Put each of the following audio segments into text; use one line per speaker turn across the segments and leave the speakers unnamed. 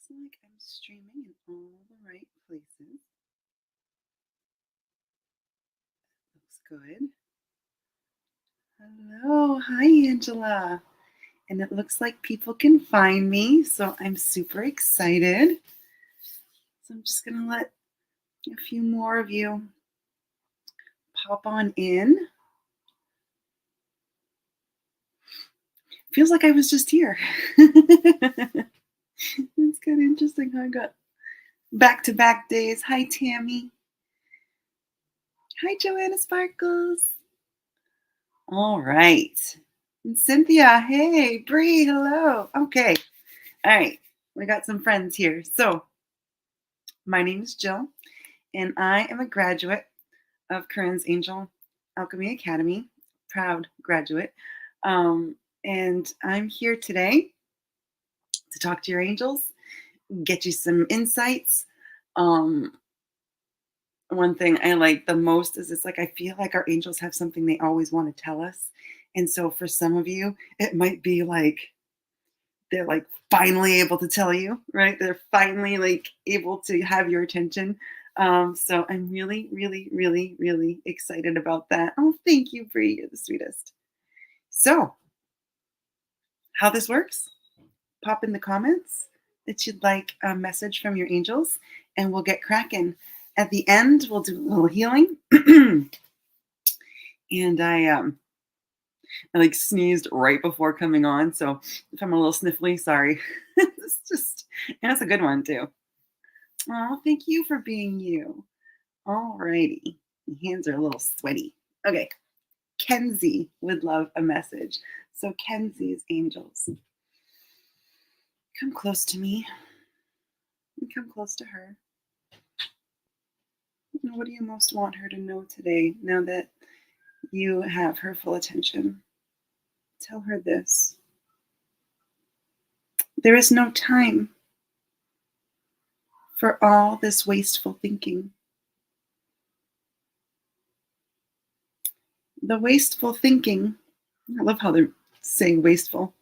Looks like I'm streaming in all the right places. Looks good. Hello. Hi, Angela. And it looks like people can find me, so I'm super excited. So I'm just going to let a few more of you pop on in. Feels like I was just here. It's kind of interesting how I got back-to-back days. Hi, Tammy. Hi, Joanna Sparkles. All right. And Cynthia, hey. Bree, hello. Okay. All right. We got some friends here. So, my name is Jill, and I am a graduate of Corin's Angel Alchemy Academy, proud graduate. And I'm here today to talk to your angels, get you some insights. Um, One thing I like the most is it's like I feel like our angels have something they always want to tell us. And so for some of you, it might be like they're like finally able to tell you, right? They're finally like able to have your attention. So I'm really, really, really, really excited about that. Oh, thank you, Bree. You're the sweetest. So, how this works? Pop in the comments that you'd like a message from your angels, and we'll get cracking. At the end, we'll do a little healing. And I like sneezed right before coming on, so if I'm a little sniffly, sorry. It's just, and it's a good one too. Oh, thank you for being you. All righty. My hands are a little sweaty. Okay. Kenzie would love a message. So Kenzie's angels, come close to me and come close to her. What do you most want her to know today, now that you have her full attention? Tell her this. There is no time for all this wasteful thinking. The wasteful thinking, I love how they're saying wasteful.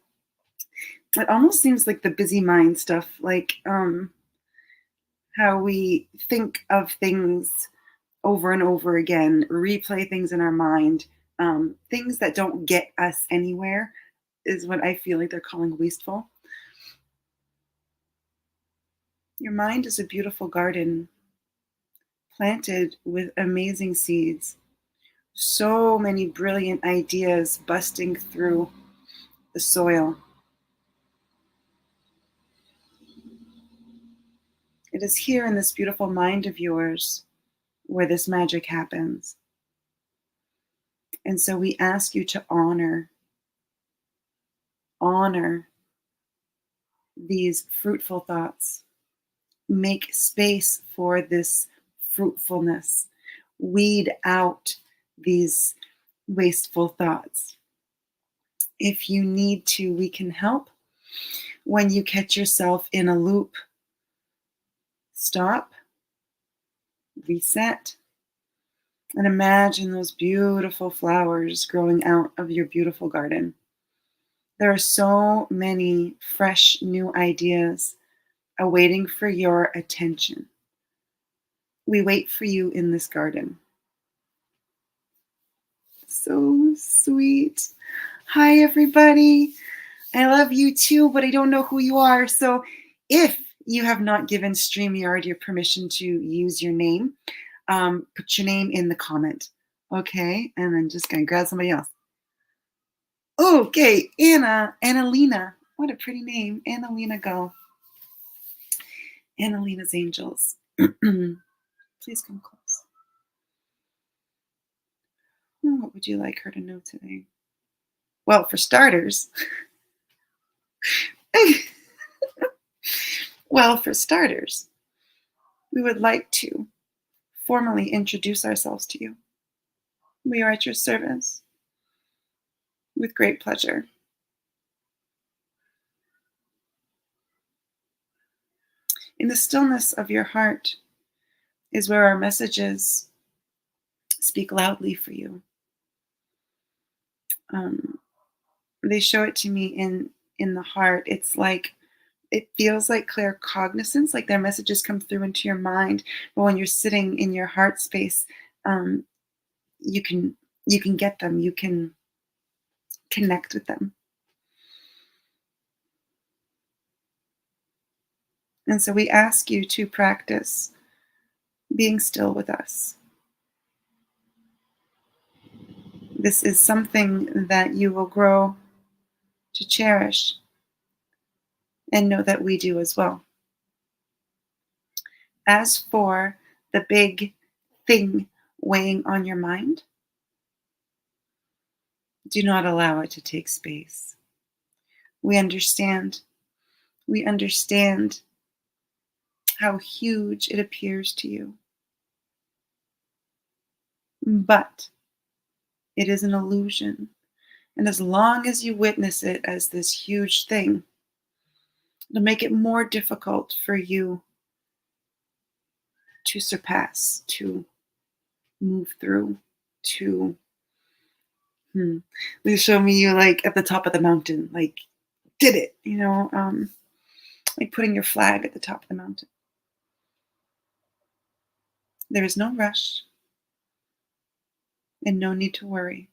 It almost seems like the busy mind stuff, like how we think of things over and over again, replay things in our mind, things that don't get us anywhere is what I feel like they're calling wasteful. Your mind is a beautiful garden planted with amazing seeds. So many brilliant ideas busting through the soil. It is here in this beautiful mind of yours where this magic happens. And so we ask you to honor these fruitful thoughts. Make space for this fruitfulness. Weed out these wasteful thoughts. If you need to, we can help. When you catch yourself in a loop, stop, reset, and imagine those beautiful flowers growing out of your beautiful garden. There are so many fresh new ideas awaiting for your attention. We wait for you in this garden. So sweet. Hi, everybody. I love you too, but I don't know who you are. So if you have not given StreamYard your permission to use your name, put your name in the comment. Okay, and I'm just gonna grab somebody else. Okay, Annalena. What a pretty name. Annalena, go. Annalena's angels. Please come close. What would you like her to know today? Well, for starters, we would like to formally introduce ourselves to you. We are at your service with great pleasure. In the stillness of your heart is where our messages speak loudly for you. They show it to me in the heart. It's like it feels like clear cognizance, like their messages come through into your mind. But when you're sitting in your heart space, um, you can you can get them. You can connect with them. And so we ask you to practice being still with us. This is something that you will grow to cherish and know that we do as well. As for the big thing weighing on your mind, do not allow it to take space. We understand. We understand how huge it appears to you. But it is an illusion. And as long as you witness it as this huge thing, it'll make it more difficult for you to surpass, to move through, to they show me you like at the top of the mountain, like did it, like putting your flag at the top of the mountain. There is no rush and no need to worry.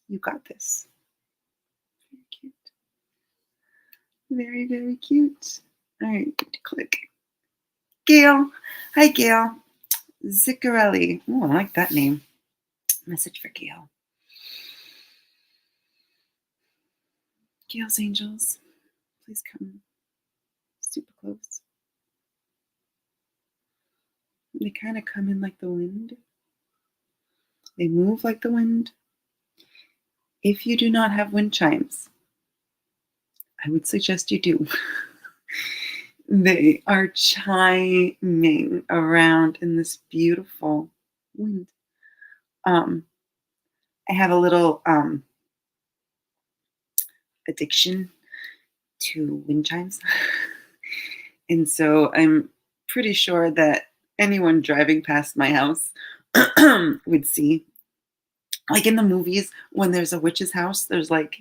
You got this. Very cute. Very, very cute. All right, click. Gail. Hi, Gail. Ziccarelli. Oh, I like that name. Message for Gail. Gail's angels, please come super close. They kind of come in like the wind. They move like the wind. If you do not have wind chimes, I would suggest you do. They are chiming around in this beautiful wind. I have a little addiction to wind chimes. And so I'm pretty sure that anyone driving past my house would see, like in the movies, when there's a witch's house, there's like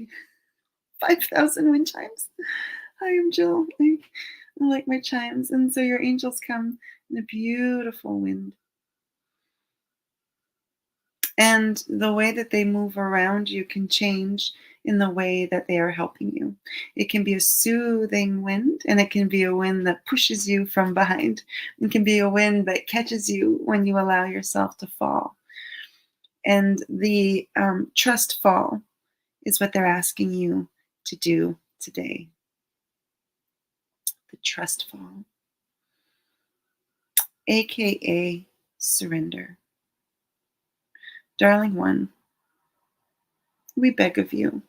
5,000 wind chimes. Hi, I'm Jill. I like my chimes. And so your angels come in a beautiful wind. And the way that they move around you can change in the way that they are helping you. It can be a soothing wind, and it can be a wind that pushes you from behind. It can be a wind that catches you when you allow yourself to fall. And the trust fall is what they're asking you to do today. The trust fall, aka surrender. Darling one, we beg of you,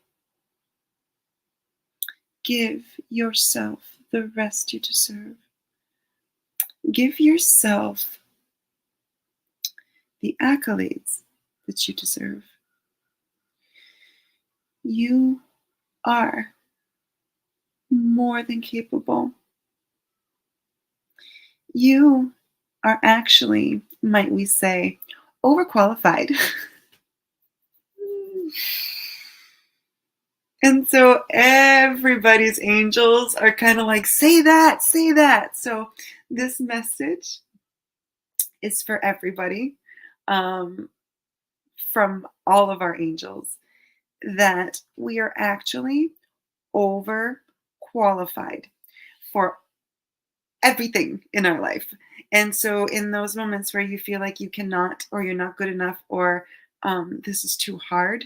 give yourself the rest you deserve. Give yourself the accolades that you deserve. You are more than capable. You are actually, might we say, overqualified. And so everybody's angels are kind of like, say that, say that. So this message is for everybody, from all of our angels, that we are actually overqualified for everything in our life. And so in those moments where you feel like you cannot, or you're not good enough, or this is too hard,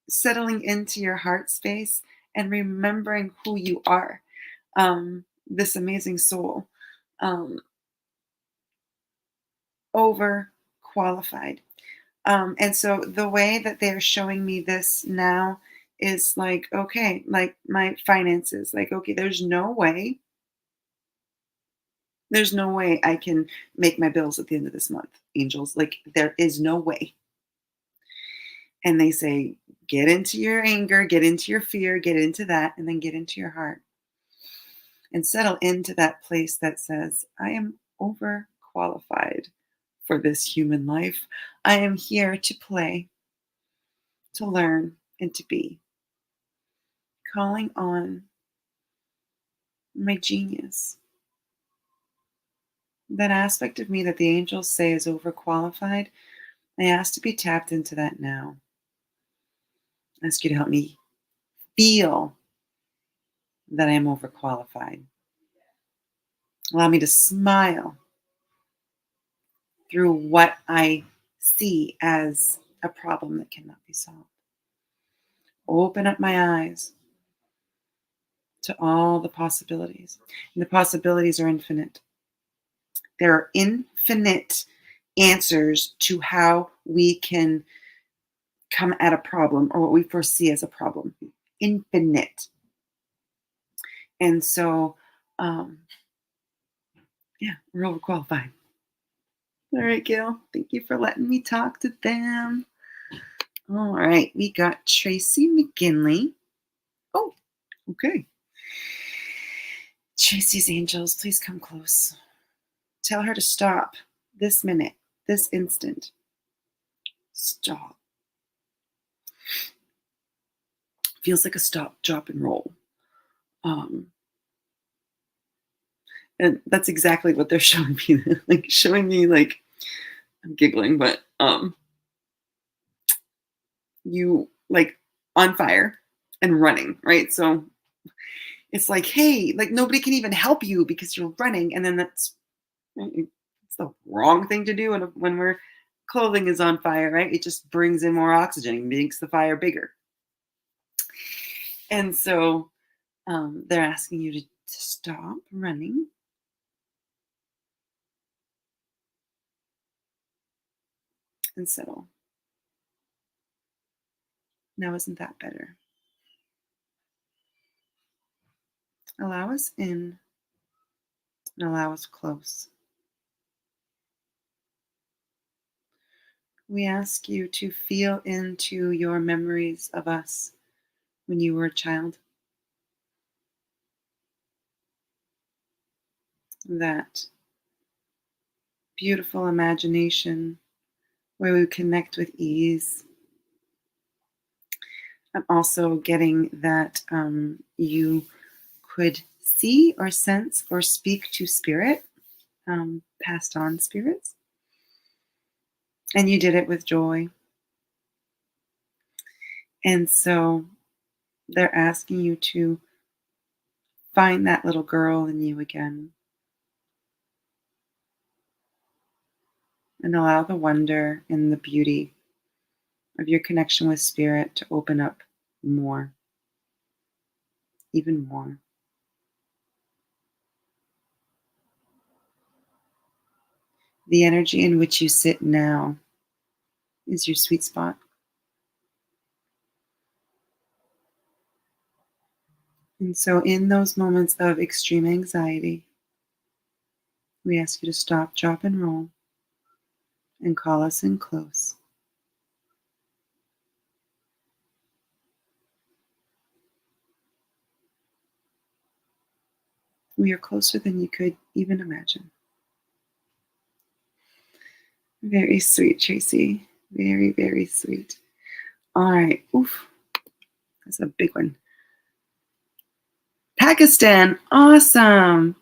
settling into your heart space and remembering who you are, this amazing soul, overqualified. And so the way that they're showing me this now is like, okay, like my finances, like, okay, there's no way I can make my bills at the end of this month, angels. Like, there is no way. And they say, get into your anger, get into your fear, get into that, and then get into your heart. And settle into that place that says, I am overqualified for this human life. I am here to play, to learn, and to be. Calling on my genius. That aspect of me that the angels say is overqualified, I ask to be tapped into that now. I ask you to help me feel that I am overqualified. Allow me to smile through what I see as a problem that cannot be solved. Open up my eyes to all the possibilities. And the possibilities are infinite. There are infinite answers to how we can come at a problem or what we foresee as a problem. Infinite. And so, um, yeah, we're overqualified. All right, Gail. Thank you for letting me talk to them. All right, we got Tracy McGinley. Oh, okay. Tracy's angels, please come close. Tell her to stop this minute, this instant. Stop. Feels like a stop, drop, and roll. And that's exactly what they're showing me. Like I'm giggling, but you like on fire and running, right? So it's like, hey, like nobody can even help you because you're running, and then it's the wrong thing to do when we're clothing is on fire, right? It just brings in more oxygen and makes the fire bigger. And so they're asking you to stop running. And settle. Now, isn't that better? Allow us in and allow us close. We ask you to feel into your memories of us when you were a child. That beautiful imagination where we connect with ease. I'm also getting that you could see or sense or speak to spirit, passed on spirits. And you did it with joy. And so they're asking you to find that little girl in you again. And allow the wonder and the beauty of your connection with spirit to open up more, even more. The energy in which you sit now is your sweet spot. And so, in those moments of extreme anxiety, we ask you to stop, drop, and roll and call us in close. We are closer than you could even imagine. Very sweet, Tracy. Very, very sweet. All right. Oof. That's a big one. Pakistan. Awesome.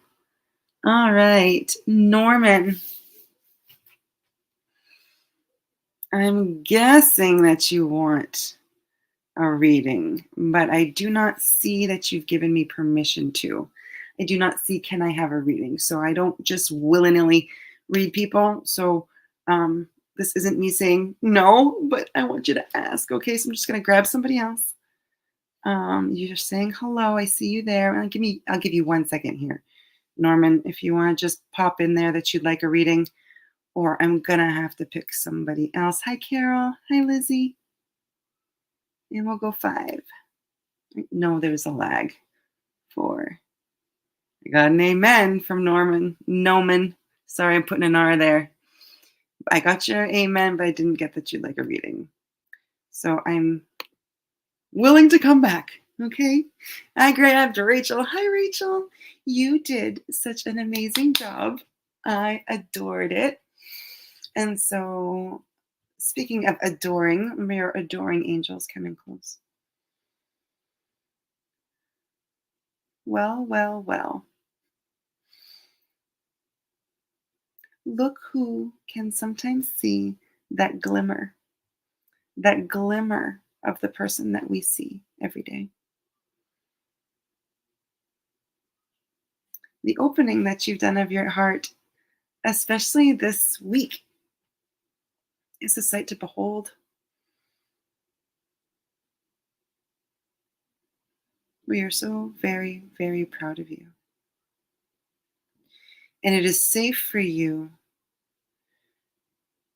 All right. Norman. I'm guessing that you want a reading, but I do not see that you've given me permission to. I do not see, can I have a reading? So I don't just willy-nilly read people. So this isn't me saying no, but I want you to ask. Okay, so I'm just going to grab somebody else. You're saying hello. I see you there. I'll give you 1 second here. Norman, if you want to just pop in there that you'd like a reading, or I'm going to have to pick somebody else. Hi, Carol. Hi, Lizzie. And we'll go 5. No, there's a lag. 4. I got an amen from Norman. Noman. Sorry, I'm putting an R there. I got your amen, but I didn't get that you'd like a reading. So I'm willing to come back. Okay. I grabbed Rachel. Hi, Rachel. You did such an amazing job. I adored it. And so, speaking of adoring, may our adoring angels come in close. Well, well, well. Look who can sometimes see that glimmer of the person that we see every day. The opening that you've done of your heart, especially this week, is a sight to behold. We are so very, very proud of you. And it is safe for you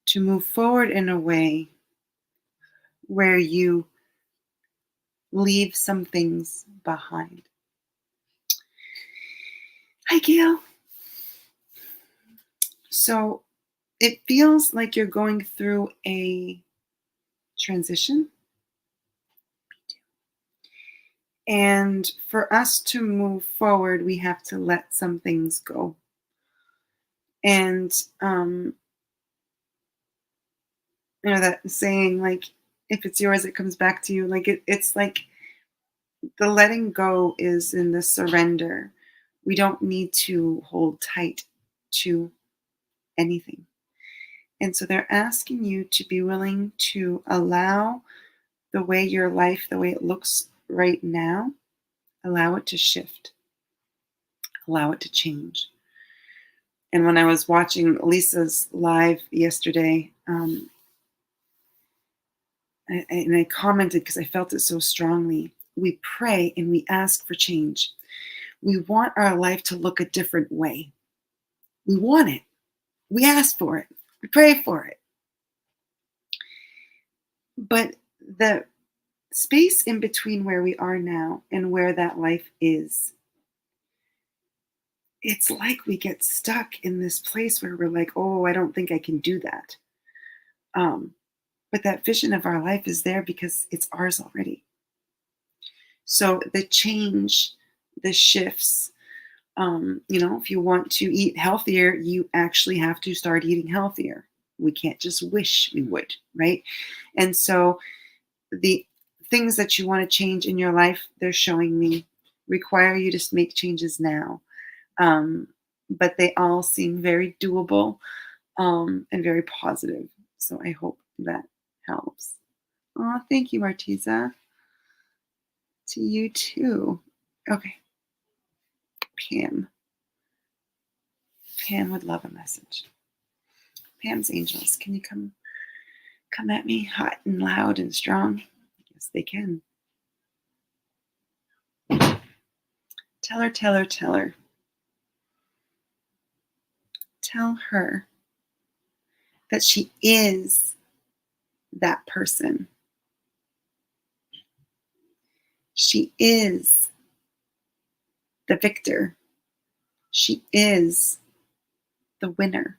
to move forward in a way where you leave some things behind. Hi, Gail. So it feels like you're going through a transition. And for us to move forward, we have to let some things go. And, that saying, like, if it's yours, it comes back to you. Like, it's like the letting go is in the surrender. We don't need to hold tight to anything. And so they're asking you to be willing to allow the way your life, the way it looks right now, allow it to shift, allow it to change. And when I was watching Lisa's live yesterday, and I commented because I felt it so strongly, we pray and we ask for change. We want our life to look a different way. We want it. We ask for it. We pray for it. But the space in between where we are now and where that life is, it's like we get stuck in this place where we're like, oh, I don't think I can do that. But that vision of our life is there because it's ours already. So the change, the shifts, if you want to eat healthier, you actually have to start eating healthier. We can't just wish we would, right? And so the things that you want to change in your life, they're showing me, require you to make changes now. But they all seem very doable and very positive. So I hope that helps. Oh, thank you, Martiza. To you too. Okay. Pam. Pam would love a message. Pam's angels, can you come at me hot and loud and strong? Yes, they can. Tell her, tell her, tell her. Tell her that she is that person. She is the victor. She is the winner.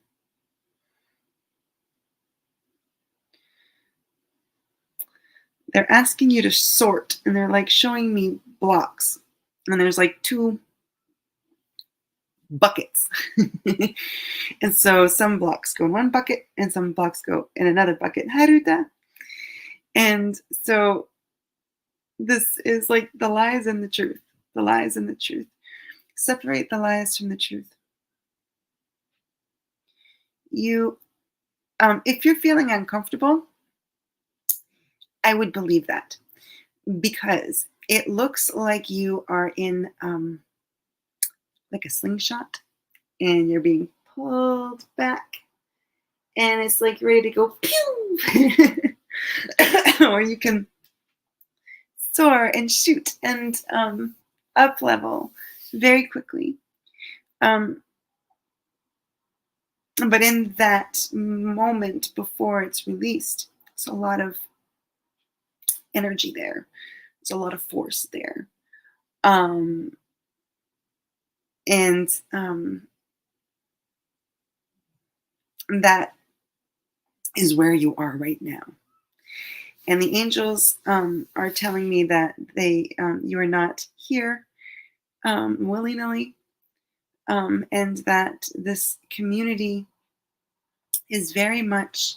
They're asking you to sort, and they're like showing me blocks. And there's like 2 buckets. And so some blocks go in one bucket and some blocks go in another bucket. Haruta. And so this is like the lies and the truth. The lies and the truth. Separate the lies from the truth. You, if you're feeling uncomfortable, I would believe that because it looks like you are in like a slingshot and you're being pulled back and it's like ready to go pew. Or you can soar and shoot and up level very quickly. But in that moment before it's released, it's a lot of energy there. There's a lot of force there. And that is where you are right now. And the angels are telling me that you are not here willy-nilly, and that this community is very much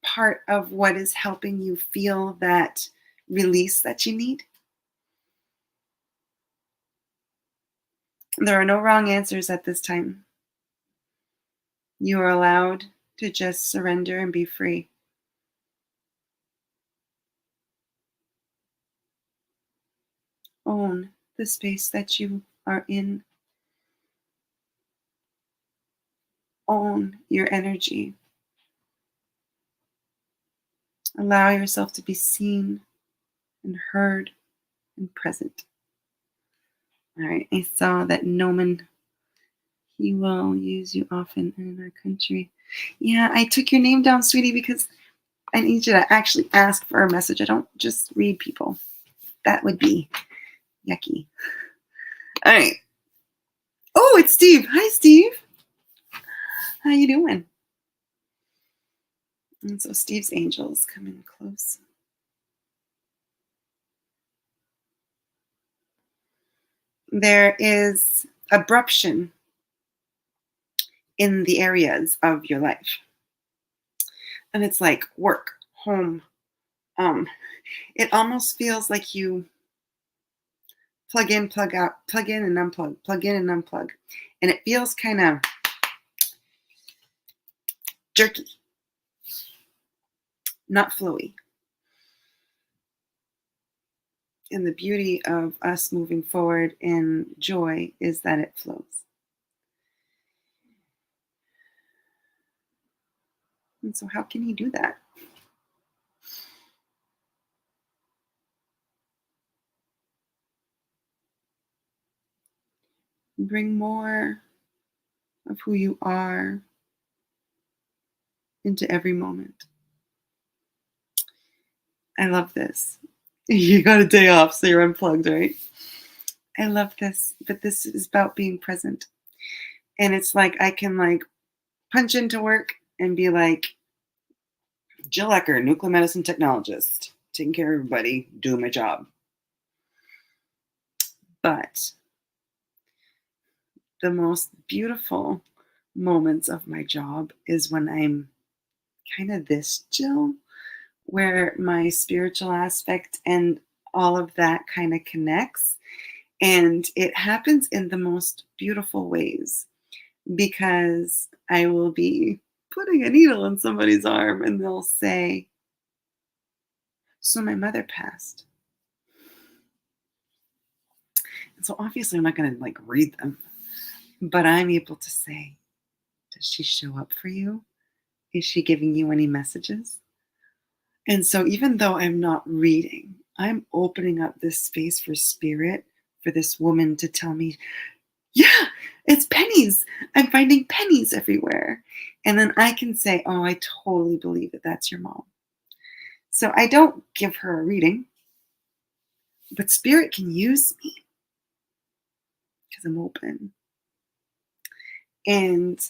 part of what is helping you feel that release that you need. There are no wrong answers at this time. You are allowed to just surrender and be free. Own the space that you are in. Own your energy. Allow yourself to be seen and heard and present. All right, I saw that Noman, he will use you often in our country. Yeah, I took your name down, sweetie, because I need you to actually ask for a message. I don't just read people. That would be yucky. All right. Oh, it's Steve. Hi, Steve. How you doing? And so Steve's angels come in close. There is abruption in the areas of your life. And it's like work, home. It almost feels like you plug in, plug out, plug in and unplug, plug in and unplug. And it feels kind of jerky, not flowy. And the beauty of us moving forward in joy is that it flows. And so how can you do that? Bring more of who you are into every moment. I love this. You got a day off, so you're unplugged, right? I love this, but this is about being present. And it's like I can like punch into work and be like, Jill Ecker, nuclear medicine technologist, taking care of everybody, doing my job. But the most beautiful moments of my job is when I'm kind of this Jill, where my spiritual aspect and all of that kind of connects. And it happens in the most beautiful ways because I will be putting a needle in somebody's arm and they'll say, so my mother passed. And so obviously I'm not going to like read them, but I'm able to say, does she show up for you? Is she giving you any messages? And so even though I'm not reading, I'm opening up this space for spirit, for this woman to tell me, yeah, it's pennies. I'm finding pennies everywhere. And then I can say, oh, I totally believe that that's your mom. So I don't give her a reading, but spirit can use me because I'm open. And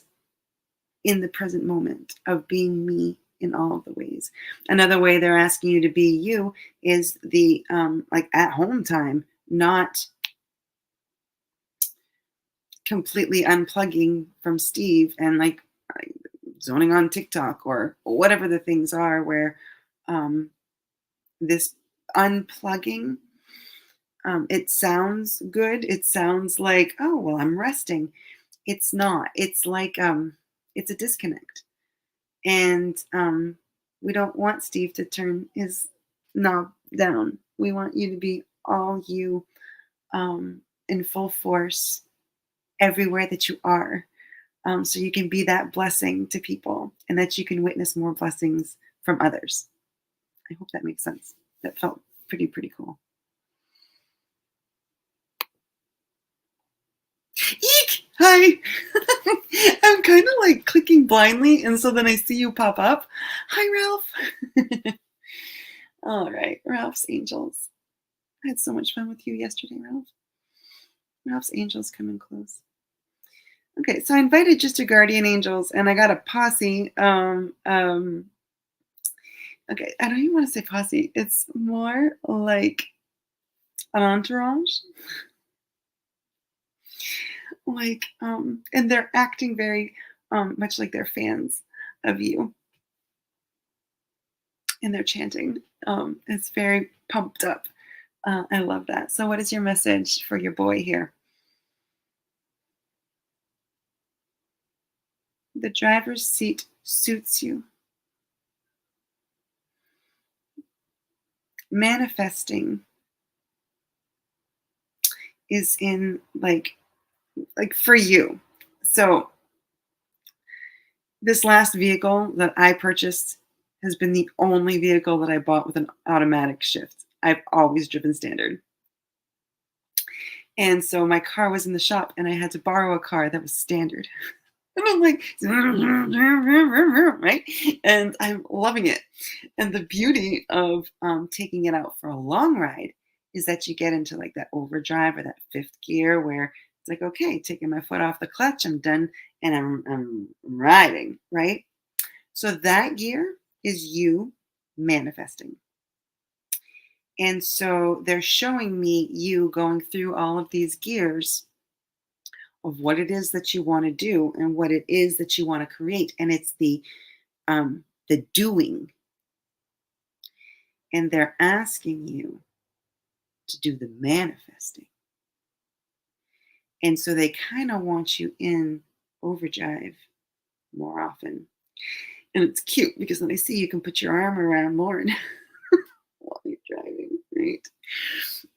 in the present moment of being me in all of the ways. Another way they're asking you to be you is the like at home time, not completely unplugging from Steve and like zoning on TikTok or whatever the things are where this unplugging, it sounds good. It sounds like, oh, well, I'm resting. It's not. It's like, it's a disconnect. And we don't want Steve to turn his knob down. We want you to be all you in full force everywhere that you are. So you can be that blessing to people and that you can witness more blessings from others. I hope that makes sense. That felt pretty cool. Eek! Hi! I'm kind of like clicking blindly, and so then I see you pop up. Hi, Ralph. All right, Ralph's angels. I had so much fun with you yesterday, Ralph. Ralph's angels coming close. Okay, so I invited just a guardian angels, and I got a posse. Okay, I don't even want to say posse. It's more like an entourage. Like, and they're acting very much like they're fans of you. and they're chanting. It's very pumped up. I love that. So, what is your message for your boy here? The driver's seat suits you. Manifesting is in like for you. So this last vehicle that I purchased has been the only vehicle that I bought with an automatic shift. I've always driven standard. And so my car was in the shop and I had to borrow a car that was standard. And I'm like, right? And I'm loving it. And the beauty of taking it out for a long ride is that you get into like that overdrive or that fifth gear where it's like, okay, taking my foot off the clutch, I'm done and I'm riding, right? So that gear is you manifesting. And so they're showing me you going through all of these gears of what it is that you want to do and what it is that you want to create. And it's the doing. And they're asking you to do the manifesting. And so they kind of want you in overdrive more often. And it's cute because then I see you can put your arm around Lauren while you're driving, right?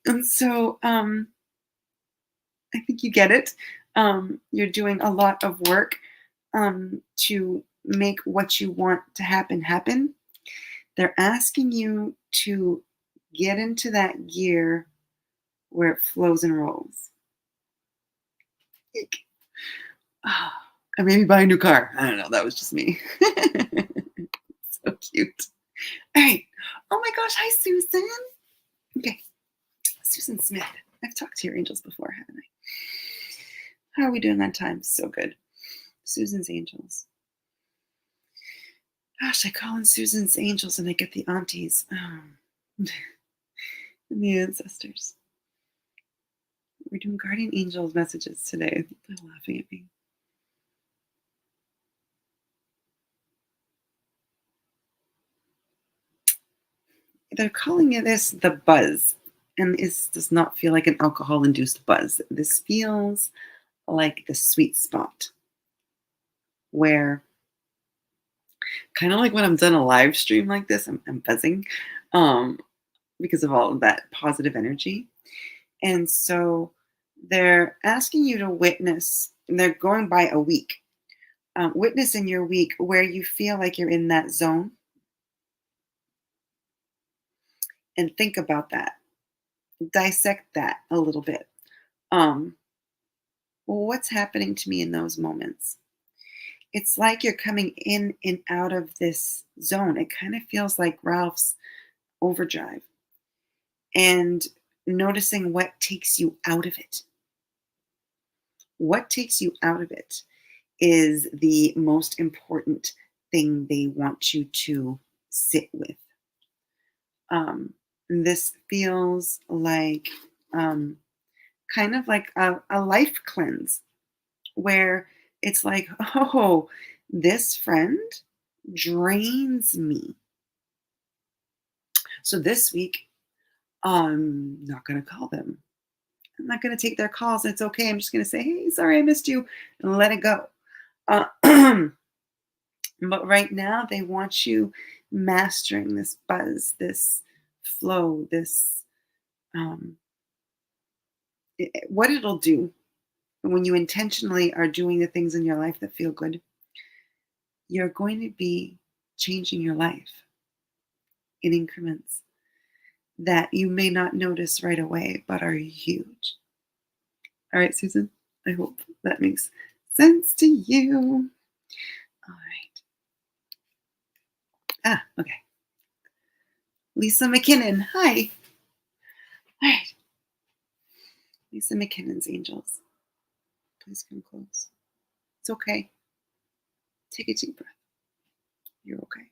And so I think you get it. You're doing a lot of work to make what you want to happen. They're asking you to get into that gear where it flows and rolls. And maybe buy a new car. I don't know. That was just me. So cute. All right. Oh my gosh. Hi, Susan. Okay. Susan Smith. I've talked to your angels before, haven't I? How are we doing on time? So good. Susan's angels. Gosh, I call in Susan's angels and I get the aunties. And the ancestors. We're doing guardian angels messages today. They're laughing at me. They're calling this the buzz. And this does not feel like an alcohol-induced buzz. This feels like the sweet spot where kind of like when I'm done a live stream like this, I'm buzzing because of all of that positive energy. And so they're asking you to witness, and they're going by a week. Witness in your week where you feel like you're in that zone and think about that. Dissect that a little bit. Well, what's happening to me in those moments? It's like you're coming in and out of this zone. It kind of feels like Ralph's overdrive and noticing what takes you out of it. What takes you out of it is the most important thing they want you to sit with. This feels like kind of like a life cleanse where it's like, oh, this friend drains me. So this week, I'm not going to call them. I'm not going to take their calls. It's okay. I'm just going to say, hey, sorry, I missed you, and let it go. But right now, they want you mastering this buzz, this flow, this what it'll do when you intentionally are doing the things in your life that feel good. You're going to be changing your life in increments that you may not notice right away, but are huge. All right, Susan, I hope that makes sense to you. All right. Okay. Lisa McKinnon, hi. All right. Lisa McKinnon's angels. Please come close. It's okay. Take a deep breath. You're okay.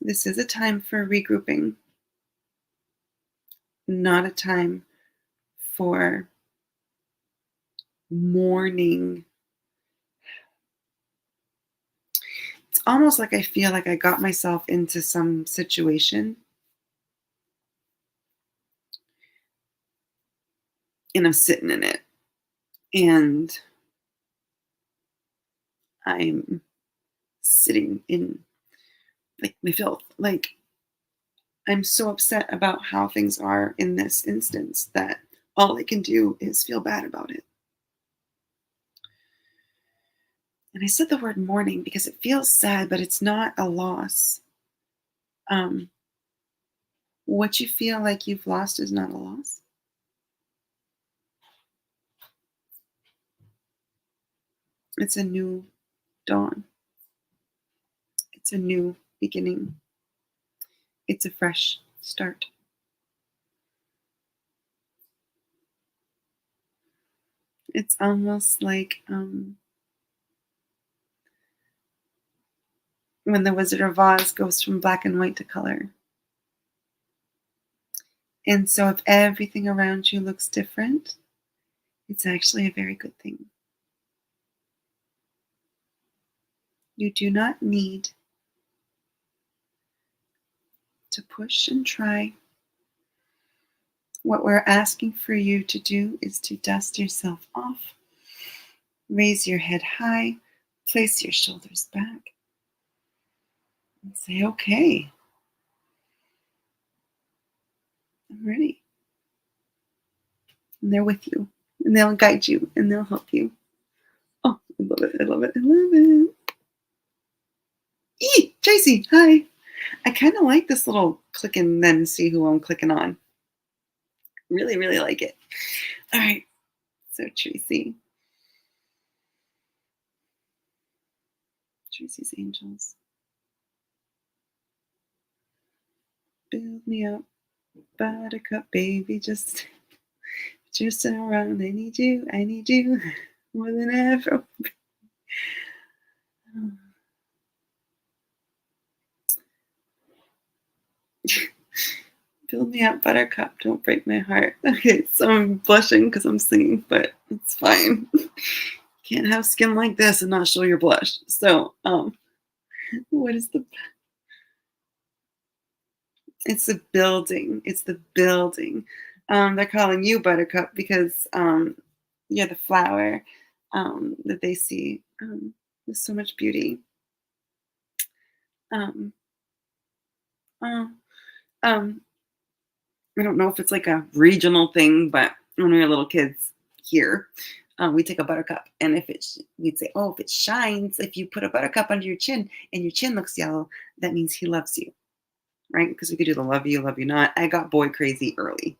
This is a time for regrouping, not a time for mourning. It's almost like I feel like I got myself into some situation and I'm sitting in it. And I'm sitting in like my filth. Like I'm so upset about how things are in this instance that all I can do is feel bad about it. And I said the word mourning because it feels sad, but it's not a loss. Um, what you feel like you've lost is not a loss. It's a new dawn. It's a new beginning. It's a fresh start. It's almost like when the Wizard of Oz goes from black and white to color. And so if everything around you looks different, it's actually a very good thing. You do not need to push and try. What we're asking for you to do is to dust yourself off, raise your head high, place your shoulders back, and say, okay, I'm ready. And they're with you, and they'll guide you, and they'll help you. Oh, I love it, I love it, I love it. Tracy, hi. I kind of like this little click and then see who I'm clicking on. Really, really like it. All right, so Tracy's angels. Build me up, buttercup baby, just around. I need you more than ever. Build me up, buttercup, don't break my heart. Okay, so I'm blushing because I'm singing, but it's fine. Can't have skin like this and not show your blush. So, what is the... It's the building. It's the building. They're calling you buttercup because you're the flower that they see. There's so much beauty. Um, uh, um, I don't know if it's like a regional thing, but when we were little kids here, we take a buttercup, and we'd say, oh, if it shines, if you put a buttercup under your chin and your chin looks yellow, that means he loves you, right? Because we could do the love you not. I got boy crazy early.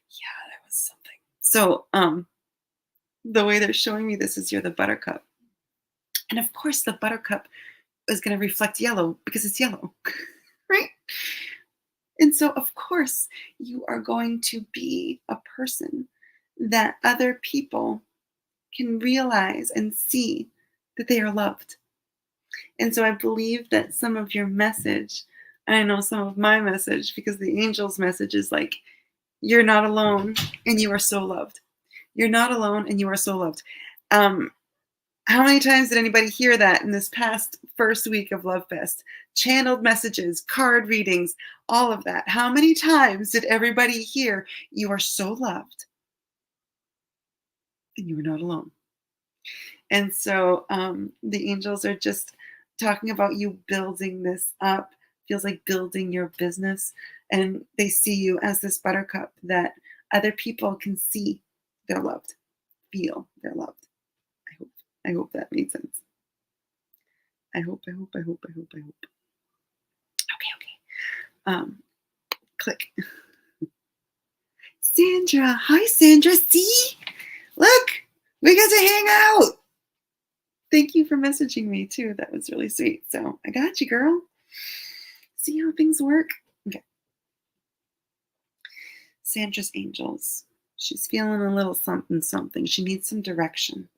Yeah, that was something. So, the way they're showing me this is you're the buttercup, and of course, the buttercup is going to reflect yellow because it's yellow, right? And so, of course, you are going to be a person that other people can realize and see that they are loved. And so I believe that some of your message, and I know some of my message, because the angel's message is like, you're not alone and you are so loved. You're not alone and you are so loved. How many times did anybody hear that in this past first week of Love Fest? Channeled messages, card readings, all of that. How many times did everybody hear, you are so loved and you are not alone? And so the angels are just talking about you building this up. Feels like building your business. And they see you as this buttercup that other people can see they're loved, feel they're loved. I hope that made sense. I hope. Okay. Click. Sandra. Hi, Sandra. See? Look, we got to hang out. Thank you for messaging me, too. That was really sweet. So I got you, girl. See how things work? Okay. Sandra's angels. She's feeling a little something, something. She needs some direction.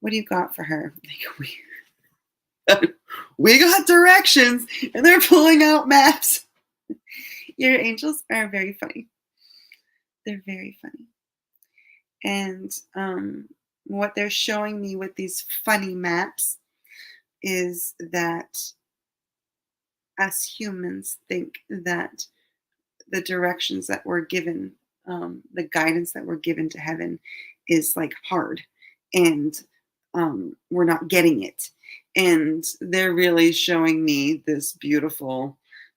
What do you got for her? We got directions, and they're pulling out maps. Your angels are very funny. They're very funny. And what they're showing me with these funny maps is that us humans think that the directions that we're given, the guidance that we're given to heaven is like hard, and we're not getting it. And they're really showing me this beautiful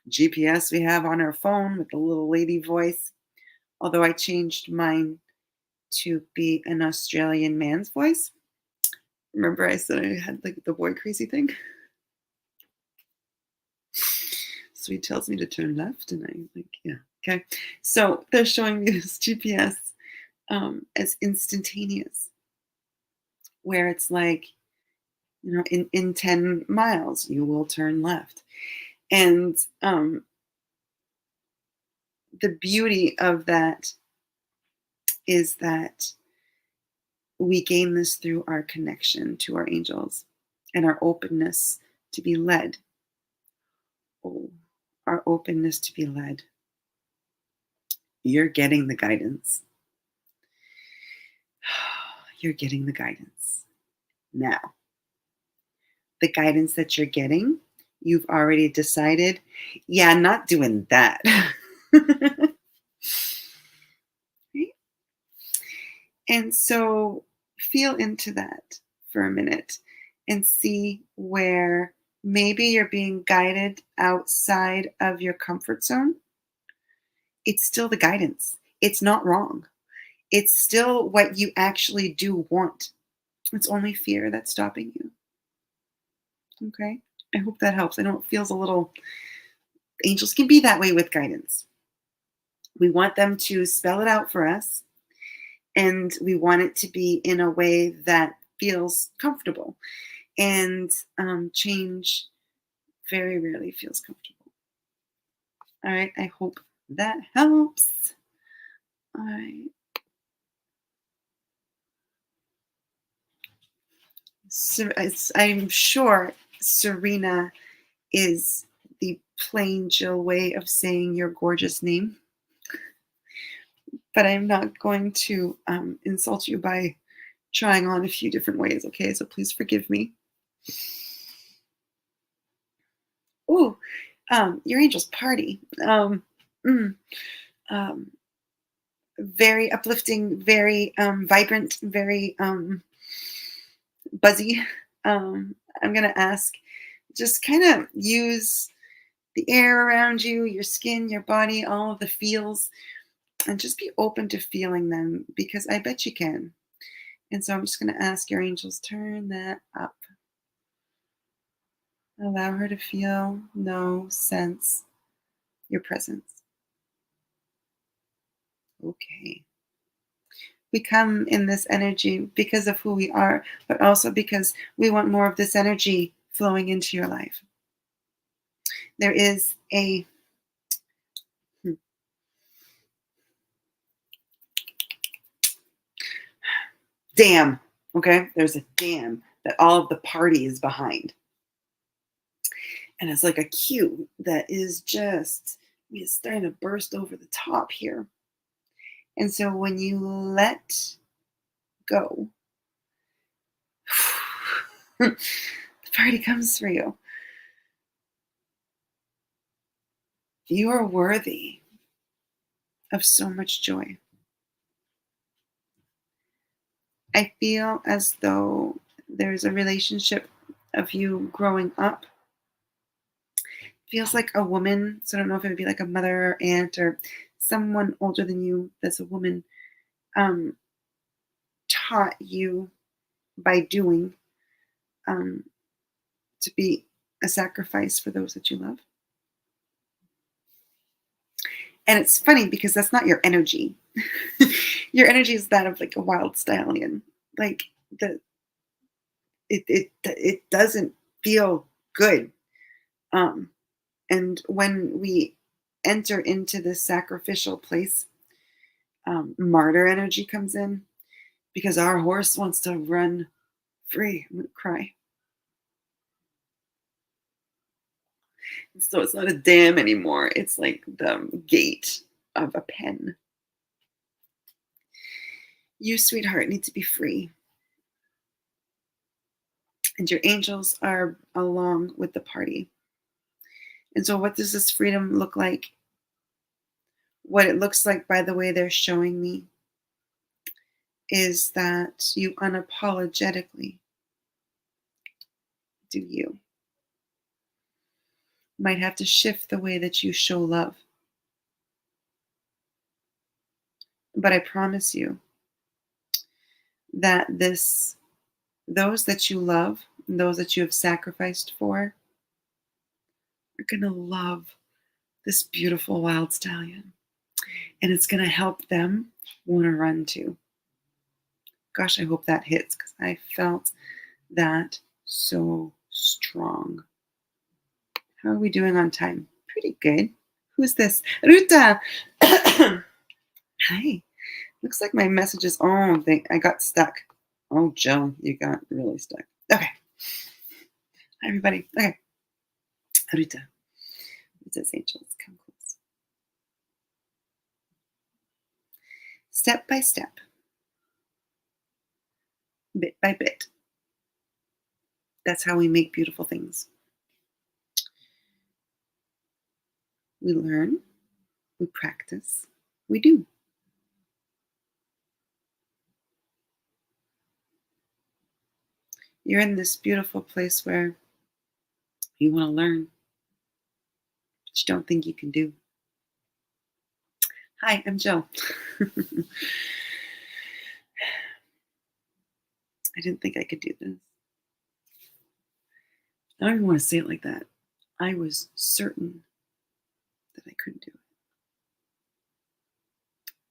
GPS we have on our phone with the little lady voice. Although I changed mine to be an Australian man's voice. Remember, I said I had like the boy crazy thing? So he tells me to turn left, and I'm like, yeah, okay. So they're showing me this GPS as instantaneous, where it's like, in 10 miles, you will turn left. And the beauty of that is that we gain this through our connection to our angels and our openness to be led. Oh, our openness to be led. You're getting the guidance. You're getting the guidance. Now, the guidance that you're getting, you've already decided, yeah, not doing that. Right? And so feel into that for a minute and see where maybe you're being guided outside of your comfort zone. It's still the guidance. It's not wrong. It's still what you actually do want. It's only fear that's stopping you. Okay? I hope that helps. I know it feels a little, angels can be that way with guidance. We want them to spell it out for us, and we want it to be in a way that feels comfortable. And change very rarely feels comfortable. All right, I hope that helps. All right. So I'm sure Serena is the plain Jill way of saying your gorgeous name, but I'm not going to insult you by trying on a few different ways, okay? So please forgive me. Oh, your angel's party. Mm, um, very uplifting, very vibrant, very buzzy. I'm going to ask, just kind of use the air around you, your skin, your body, all of the feels, and just be open to feeling them, because I bet you can. And so I'm just going to ask your angels, turn that up. Allow her to feel, know, sense your presence. Okay. We come in this energy because of who we are, but also because we want more of this energy flowing into your life. There is a dam, okay? There's a dam that all of the party is behind. And it's like a cue that is just, it's starting to burst over the top here. And so when you let go, the party comes for you. You are worthy of so much joy. I feel as though there's a relationship of you growing up. Feels like a woman. So I don't know if it would be like a mother or aunt or someone older than you that's a woman, taught you by doing, to be a sacrifice for those that you love. And it's funny because that's not your energy. Your energy is that of like a wild stallion. Like it doesn't feel good. And when we enter into this sacrificial place, martyr energy comes in because our horse wants to run free. I'm gonna cry. So it's not a dam anymore. It's like the gate of a pen. You, sweetheart, need to be free. and your angels are along with the party. And so, what does this freedom look like? What it looks like, by the way they're showing me, is that you unapologetically do you. Might have to shift the way that you show love. But I promise you that those that you love, and those that you have sacrificed for, are going to love this beautiful wild stallion. And it's going to help them want to run too. Gosh, I hope that hits, because I felt that so strong. How are we doing on time? Pretty good. Who's this? Ruta. Hi. Looks like my messages. Oh, I got stuck. Oh, Joe, you got really stuck. Okay. Hi, everybody. Okay. Ruta. It says angels. Come close. Step by step. Bit by bit. That's how we make beautiful things. We learn. We practice. We do. You're in this beautiful place where you want to learn, but you don't think you can do. Hi, I'm Jill. I didn't think I could do this. I don't even want to say it like that. I was certain that I couldn't do it.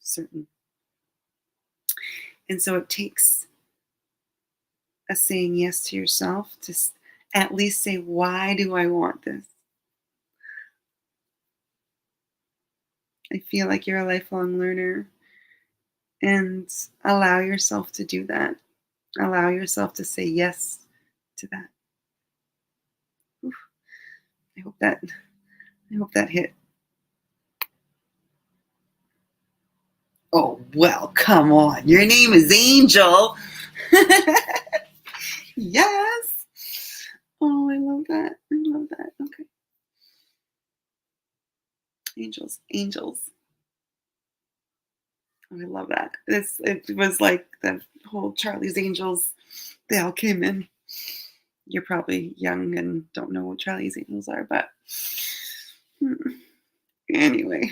Certain. And so it takes a saying yes to yourself to at least say, why do I want this? I feel like you're a lifelong learner, and allow yourself to do that. Allow yourself to say yes to that. Oof. I hope that hit. Oh, well, come on. Your name is Angel. Yes. Oh, I love that. I love that. Okay. Angels. Oh, I love that. It was like the whole Charlie's Angels. They all came in. You're probably young and don't know what Charlie's Angels are, but anyway.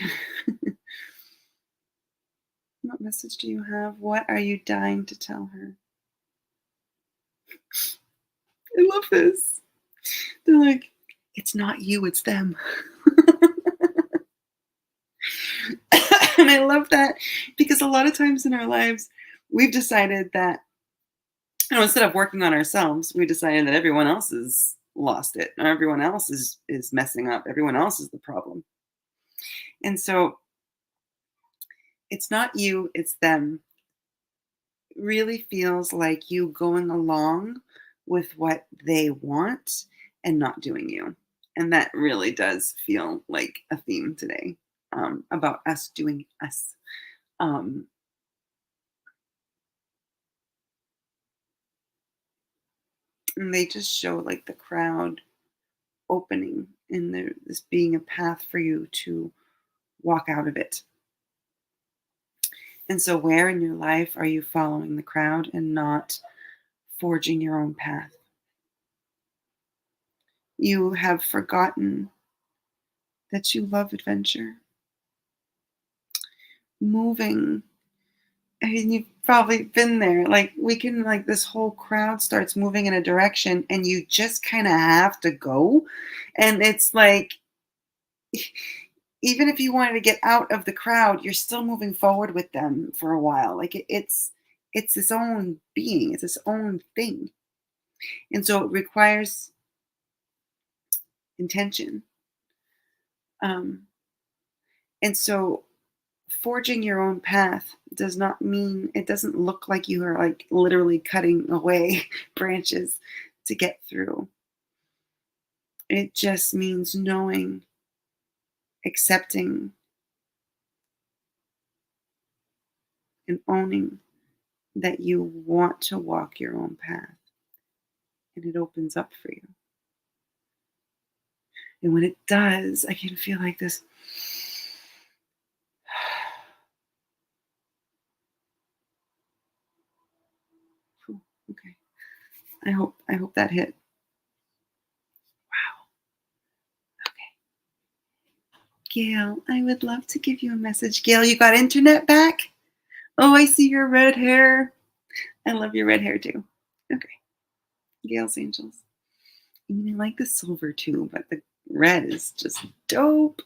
What message do you have? What are you dying to tell her? I love this. They're like, it's not you, it's them. And I love that, because a lot of times in our lives, we've decided that, instead of working on ourselves, we decided that everyone else has lost it, or everyone else is messing up, everyone else is the problem. And so it's not you, it's them. It really feels like you going along with what they want and not doing you. And that really does feel like a theme today, about us doing us. Um, and they just show like the crowd opening, and there this being a path for you to walk out of it. And so, where in your life are you following the crowd and not forging your own path? You have forgotten that you love adventure. Moving. I mean, you've probably been there. Like, this whole crowd starts moving in a direction, and you just kind of have to go. And it's like, even if you wanted to get out of the crowd, you're still moving forward with them for a while. Like, it's its own being, it's its own thing. And so it requires intention. And so forging your own path does not mean, it doesn't look like you are like literally cutting away branches to get through. It just means knowing, accepting, and owning that you want to walk your own path, and it opens up for you. And when it does, I can feel like this. Okay. I hope that hit. Wow. Okay. Gail, I would love to give you a message. Gail, you got internet back? Oh, I see your red hair. I love your red hair too. Okay. Gail's Angels. I mean, I like the silver too, but the red is just dope.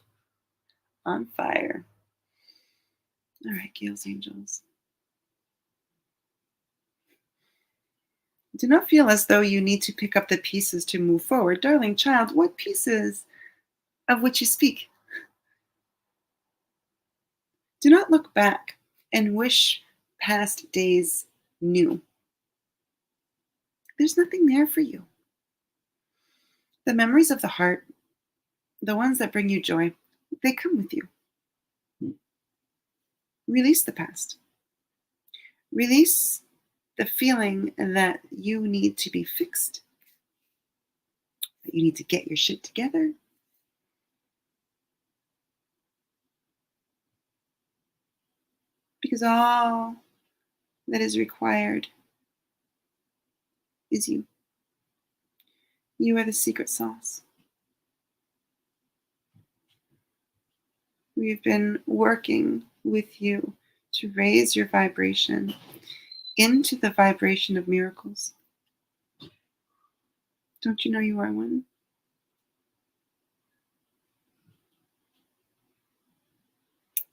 On fire. All right, Gail's Angels. Do not feel as though you need to pick up the pieces to move forward. Darling child, what pieces of which you speak? Do not look back and wish past days new. There's nothing there for you. The memories of the heart, the ones that bring you joy, they come with you. Release the past. Release the feeling that you need to be fixed, that you need to get your shit together. Because all that is required is you. You are the secret sauce. We've been working with you to raise your vibration into the vibration of miracles. Don't you know you are one?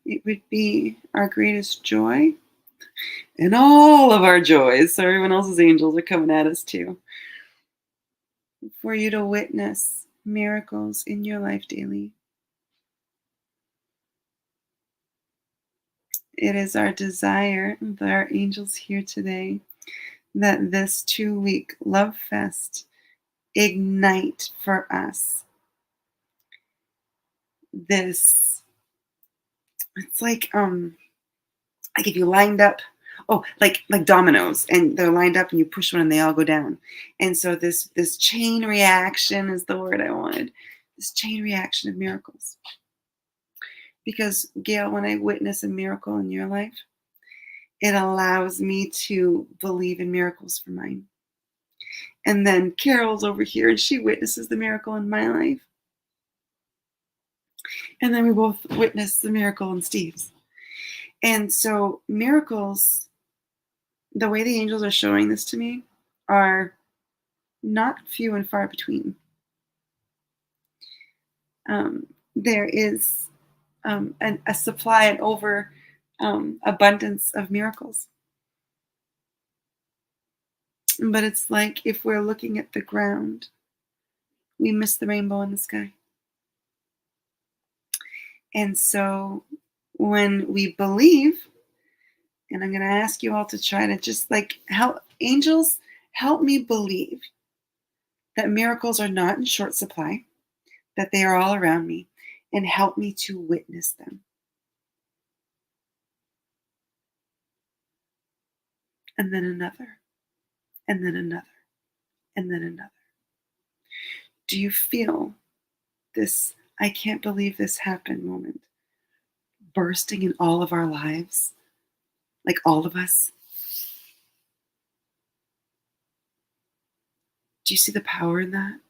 It would be our greatest joy and all of our joys, so everyone else's angels are coming at us too, for you to witness miracles in your life daily. It is our desire, that our angels here today, that this 2-week Love Fest ignite for us this. It's like if you lined up, like dominoes, and they're lined up, and you push one, and they all go down. And so this chain reaction is the word I wanted. This chain reaction of miracles. Because Gail, when I witness a miracle in your life, it allows me to believe in miracles for mine. And then Carol's over here, and she witnesses the miracle in my life. And then we both witness the miracle in Steve's. And so miracles, the way the angels are showing this to me, are not few and far between. There is a supply and over abundance of miracles. But it's like if we're looking at the ground, we miss the rainbow in the sky. And so when we believe, and I'm going to ask you all to try to just help, angels, help me believe that miracles are not in short supply, that they are all around me, and help me to witness them. And then another, and then another, and then another. Do you feel this, I can't believe this happened moment bursting in all of our lives? Like all of us? Do you see the power in that?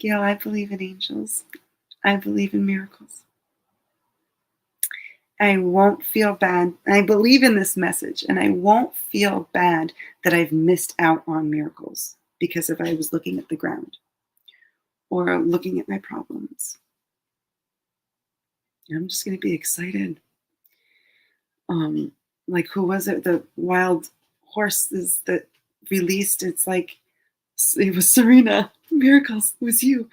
Gail, I believe in angels. I believe in miracles. I won't feel bad. I believe in this message, and I won't feel bad that I've missed out on miracles because if I was looking at the ground or looking at my problems. I'm just going to be excited. Like, who was it? The wild horses that released. It's like, it was Serena. Miracles. It was you.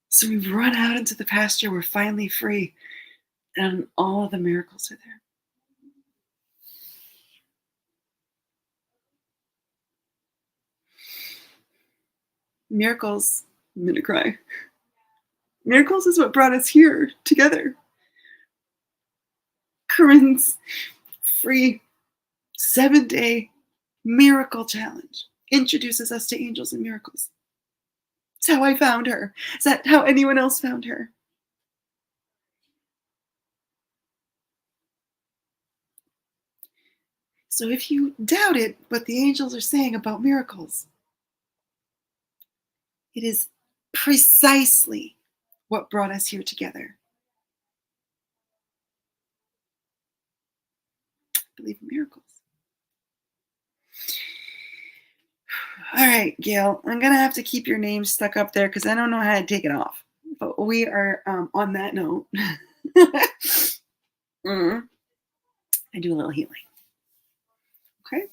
So we've run out into the pasture. We're finally free. And all of the miracles are there. Miracles. I'm going to cry. Miracles is what brought us here together. Corin's free. 7-day miracle challenge introduces us to angels and miracles. It's how I found her. Is that how anyone else found her? So if you doubted what the angels are saying about miracles, it is precisely what brought us here together. I believe in miracles. All right, Gail, I'm going to have to keep your name stuck up there because I don't know how to take it off. But we are on that note. Mm. I do a little healing. Okay.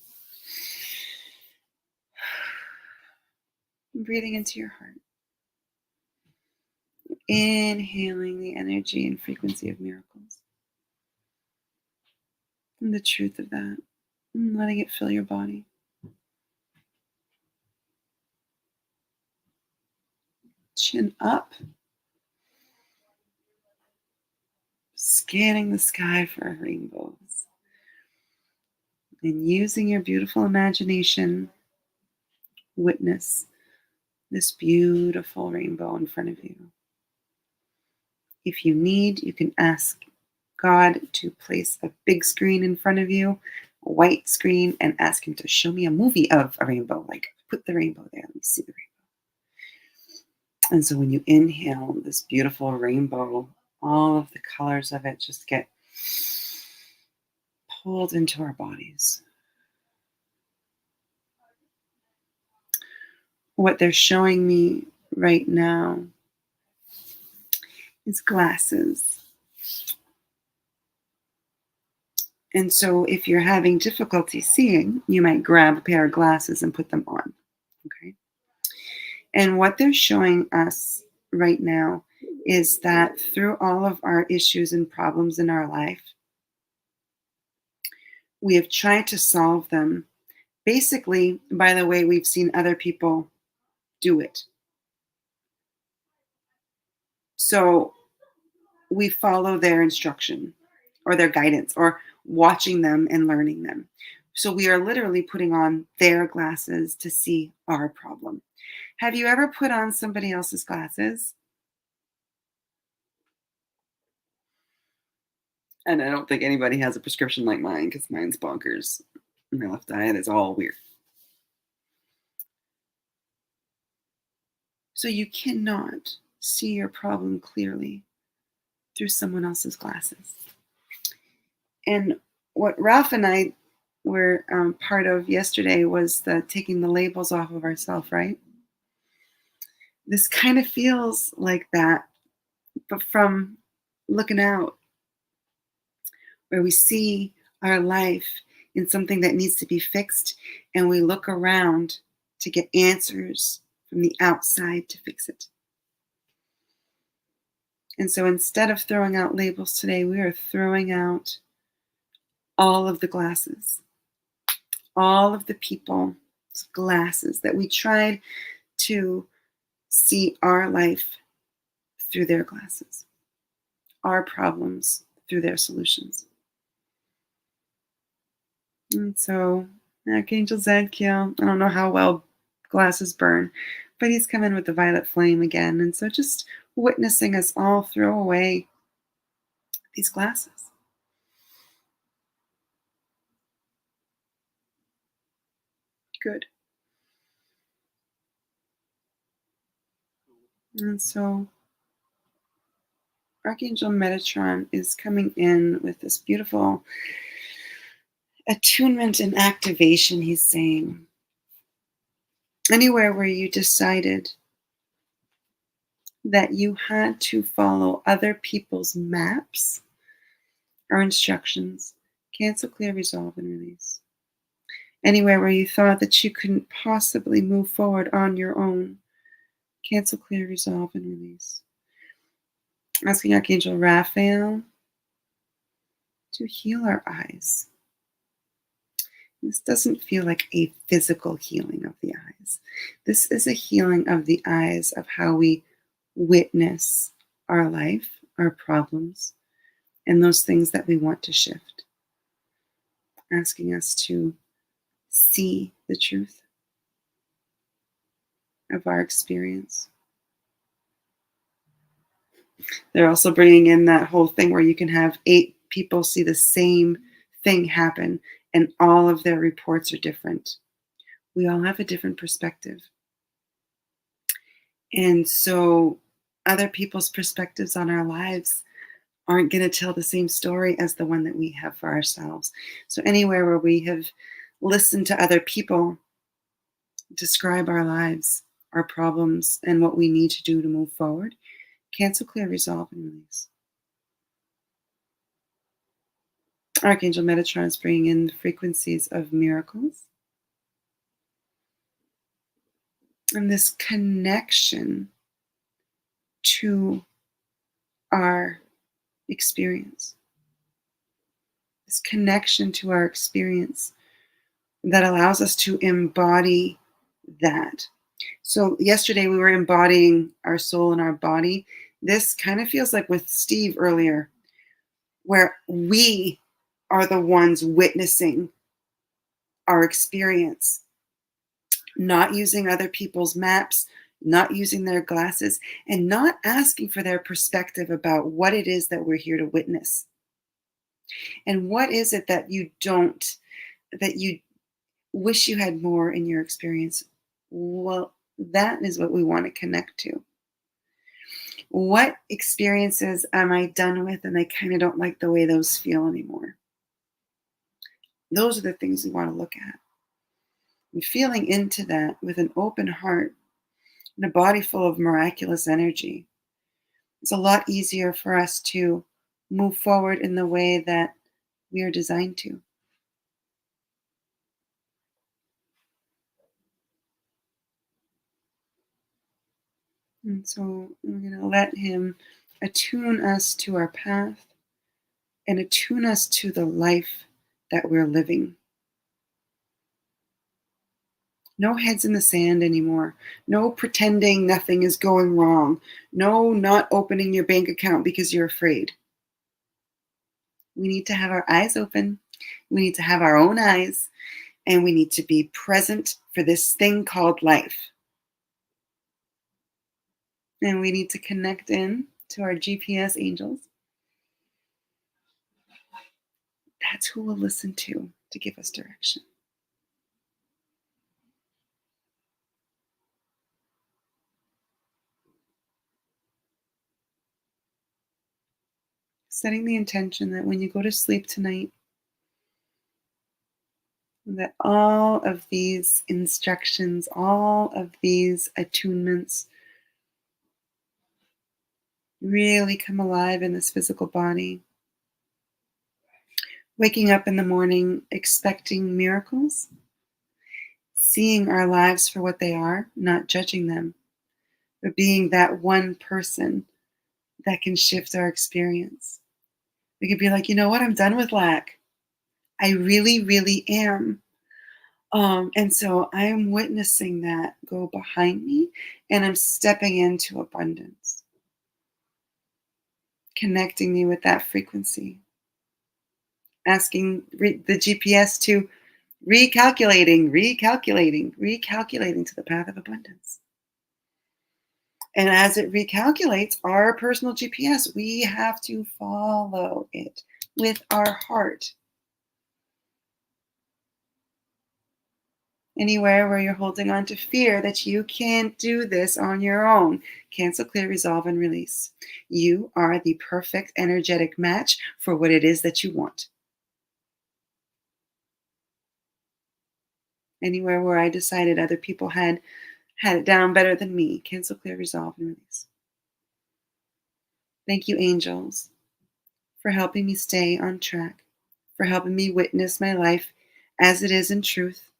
Breathing into your heart. Inhaling the energy and frequency of miracles. And the truth of that. And letting it fill your body. Chin up. Scanning the sky for rainbows. And using your beautiful imagination, witness this beautiful rainbow in front of you. If you need, you can ask God to place a big screen in front of you, a white screen, and ask him to show me a movie of a rainbow. Like, put the rainbow there. Let me see the rainbow. And so when you inhale this beautiful rainbow, all of the colors of it just get pulled into our bodies. What they're showing me right now is glasses. And so if you're having difficulty seeing, you might grab a pair of glasses and put them on. Okay. And what they're showing us right now is that through all of our issues and problems in our life, we have tried to solve them basically by the way we've seen other people do it. So we follow their instruction or their guidance or watching them and learning them. So we are literally putting on their glasses to see our problem. Have you ever put on somebody else's glasses? And I don't think anybody has a prescription like mine because mine's bonkers. My left eye is all weird. So you cannot see your problem clearly through someone else's glasses. And what Ralph and I were part of yesterday was the taking the labels off of ourselves, right? This kind of feels like that, but from looking out, where we see our life in something that needs to be fixed, and we look around to get answers from the outside to fix it. And so instead of throwing out labels today, we are throwing out all of the glasses, all of the people's glasses that we tried to see our life through their glasses, our problems through their solutions. And so Archangel Zadkiel, I don't know how well glasses burn, but he's come in with the violet flame again. And so just witnessing us all throw away these glasses. Good. And so Archangel Metatron is coming in with this beautiful attunement and activation. He's saying, anywhere where you decided that you had to follow other people's maps or instructions, cancel, clear, resolve, and release. Anywhere where you thought that you couldn't possibly move forward on your own, cancel, clear, resolve, and release. Asking Archangel Raphael to heal our eyes. This doesn't feel like a physical healing of the eyes. This is a healing of the eyes of how we witness our life, our problems, and those things that we want to shift. asking us to see the truth of our experience. They're also bringing in that whole thing where you can have 8 people see the same thing happen and all of their reports are different. We all have a different perspective. And so other people's perspectives on our lives aren't going to tell the same story as the one that we have for ourselves. So anywhere where we have listened to other people describe our lives, our problems, and what we need to do to move forward, cancel, clear, resolve, and release. Archangel Metatron is bringing in the frequencies of miracles and this connection to our experience. This connection to our experience that allows us to embody that. So yesterday we were embodying our soul and our body. This kind of feels like with Steve earlier, where we are the ones witnessing our experience, not using other people's maps, not using their glasses, and not asking for their perspective about what it is that we're here to witness. And what is it that you wish you had more in your experience? Well, that is what we want to connect to. What experiences am I done with and I kind of don't like the way those feel anymore? Those are the things we want to look at. And feeling into that with an open heart and a body full of miraculous energy, it's a lot easier for us to move forward in the way that we are designed to. And so we're going to let him attune us to our path and attune us to the life that we're living. No heads in the sand anymore. No pretending nothing is going wrong. No not opening your bank account because you're afraid. We need to have our eyes open. We need to have our own eyes. And we need to be present for this thing called life. And we need to connect in to our GPS angels. That's who we'll listen to give us direction. Setting the intention that when you go to sleep tonight, that all of these instructions, all of these attunements really come alive in this physical body. Waking up in the morning expecting miracles, seeing our lives for what they are, not judging them, but being that one person that can shift our experience. We could be like, you know what, I'm done with lack. I really, really am. And so I'm witnessing that go behind me and I'm stepping into abundance. Connecting me with that frequency. Asking the GPS to recalculating to the path of abundance. And as it recalculates our personal GPS, we have to follow it with our heart. Anywhere where you're holding on to fear that you can't do this on your own, cancel, clear, resolve, and release. You are the perfect energetic match for what it is that you want. Anywhere where I decided other people had it down better than me, cancel, clear, resolve, and release. Thank you, angels, for helping me stay on track, for helping me witness my life as it is in truth.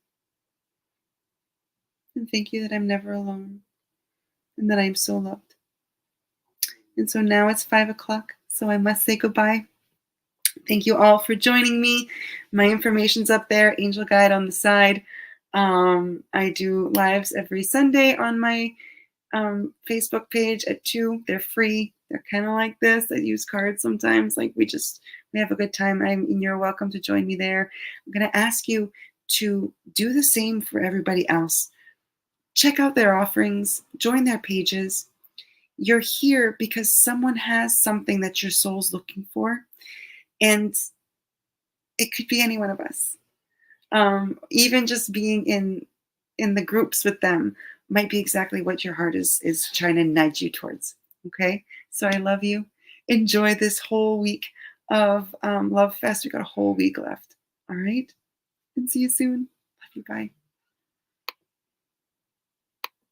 And thank you that I'm never alone and that I'm so loved. And so now it's 5:00, so I must say goodbye. Thank you all for joining me. My information's up there, Angel Guide on the side. I do lives every Sunday on my Facebook page at 2. They're free. They're kind of like this. I use cards sometimes. Like we We have a good time. And you're welcome to join me there. I'm going to ask you to do the same for everybody else. Check out their offerings, join their pages. You're here because someone has something that your soul's looking for, and it could be any one of us. Even just being in the groups with them might be exactly what your heart is trying to nudge you towards. Okay, so I love you. Enjoy this whole week of Love Fest. We got a whole week left. All right, and see you soon. Love you. Bye.